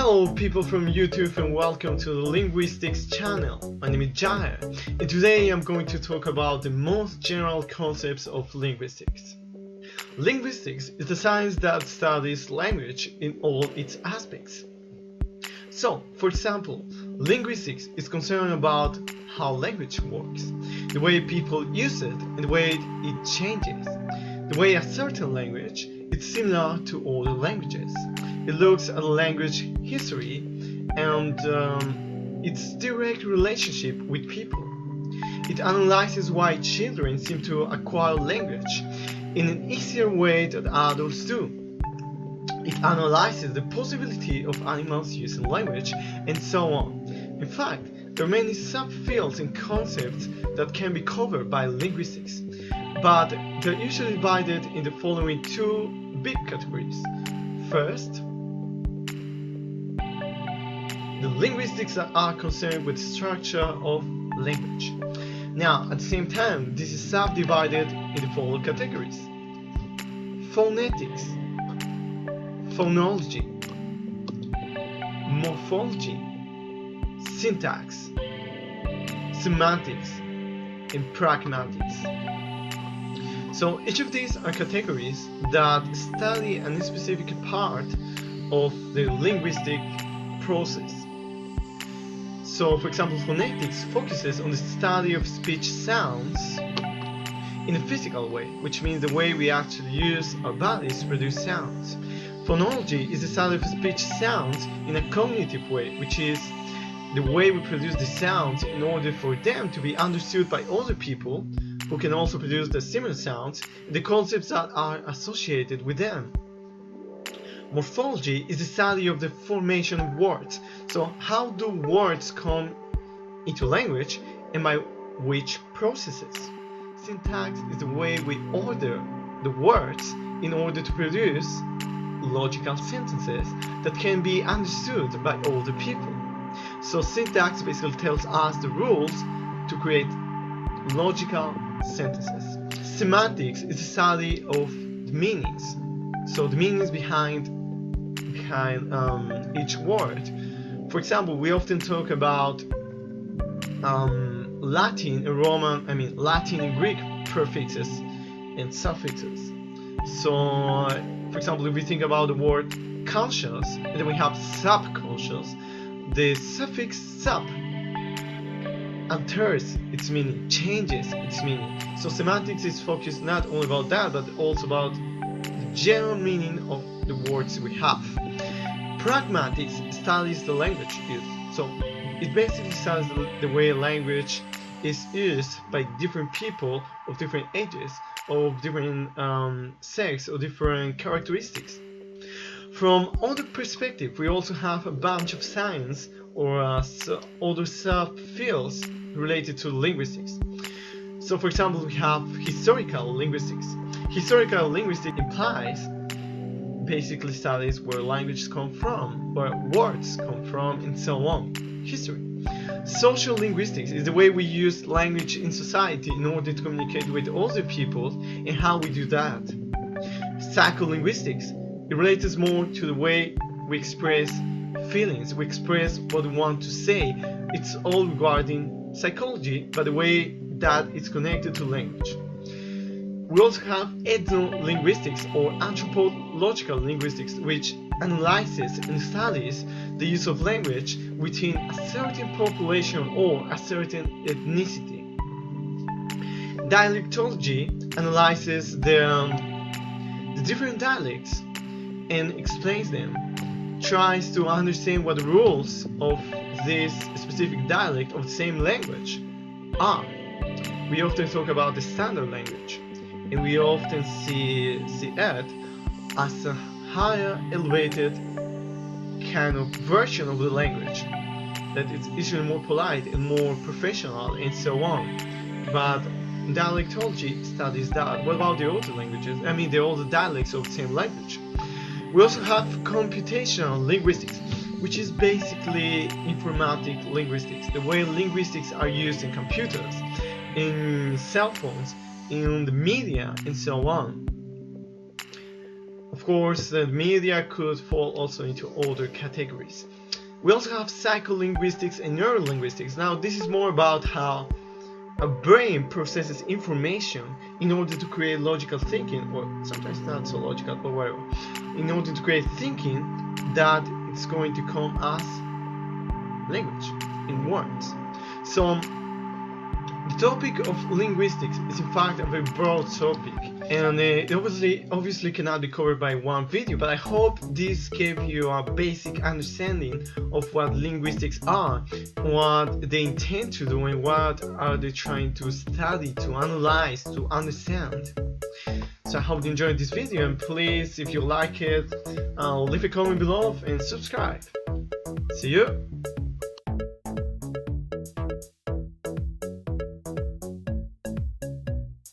Hello people from YouTube and welcome to the Linguistics channel. My name is Jaya and today I'm going to talk about the most general concepts of linguistics. Linguistics is the science that studies language in all its aspects. So, for example, linguistics is concerned about how language works, the way people use it and the way it changes, the way a certain language is similar to other languages. It looks at language history and its direct relationship with people. It analyzes why children seem to acquire language in an easier way than adults do. It analyzes the possibility of animals using language and so on. In fact, there are many subfields and concepts that can be covered by linguistics, but they're usually divided in the following two big categories. First, the linguistics that are concerned with the structure of language. Now, at the same time, this is subdivided in the following categories: phonetics, phonology, morphology, syntax, semantics, and pragmatics. So each of these are categories that study a specific part of the linguistic process. So, for example, phonetics focuses on the study of speech sounds in a physical way, which means the way we actually use our bodies to produce sounds. Phonology is the study of speech sounds in a cognitive way, which is the way we produce the sounds in order for them to be understood by other people who can also produce the similar sounds and the concepts that are associated with them. Morphology is the study of the formation of words. So how do words come into language and by which processes? Syntax is the way we order the words in order to produce logical sentences that can be understood by other people. So syntax basically tells us the rules to create logical sentences. Semantics is the study of the meanings. So the meanings behind each word. For example, we often talk about Latin and Greek prefixes and suffixes. So, for example, if we think about the word conscious and then we have subconscious, the suffix sub alters its meaning, changes its meaning. So semantics is focused not only about that, but also about the general meaning of the words we have. Pragmatics studies the language used. So it basically studies the way language is used by different people of different ages, of different sex, or different characteristics. From other perspective, we also have a bunch of science or other subfields related to linguistics. So for example, we have historical linguistics. Historical linguistics implies basically studies where languages come from, where words come from, and so on. History. Social linguistics is the way we use language in society in order to communicate with other people and how we do that. Psycholinguistics, it relates more to the way we express feelings, we express what we want to say. It's all regarding psychology, but the way that it's connected to language. We also have ethnolinguistics or anthropological linguistics, which analyzes and studies the use of language within a certain population or a certain ethnicity. Dialectology analyzes the different dialects and explains them, tries to understand what the rules of this specific dialect of the same language are. We often talk about the standard language, and we often see it as a higher elevated kind of version of the language, that it's usually more polite and more professional and so on. But dialectology studies that. What about the other languages? The other dialects of the same language. We also have computational linguistics, which is basically informatic linguistics, the way linguistics are used in computers, in cell phones, in the media, and so on. Of course, the media could fall also into other categories. We also have psycholinguistics and neurolinguistics. Now, this is more about how a brain processes information in order to create logical thinking, or sometimes not so logical, but whatever, in order to create thinking that it's going to come as language in words. So the topic of linguistics is in fact a very broad topic, and it obviously cannot be covered by one video, but I hope this gave you a basic understanding of what linguistics are, what they intend to do, and what are they trying to study, to analyze, to understand. So I hope you enjoyed this video, and please, if you like it, leave a comment below and subscribe. See you!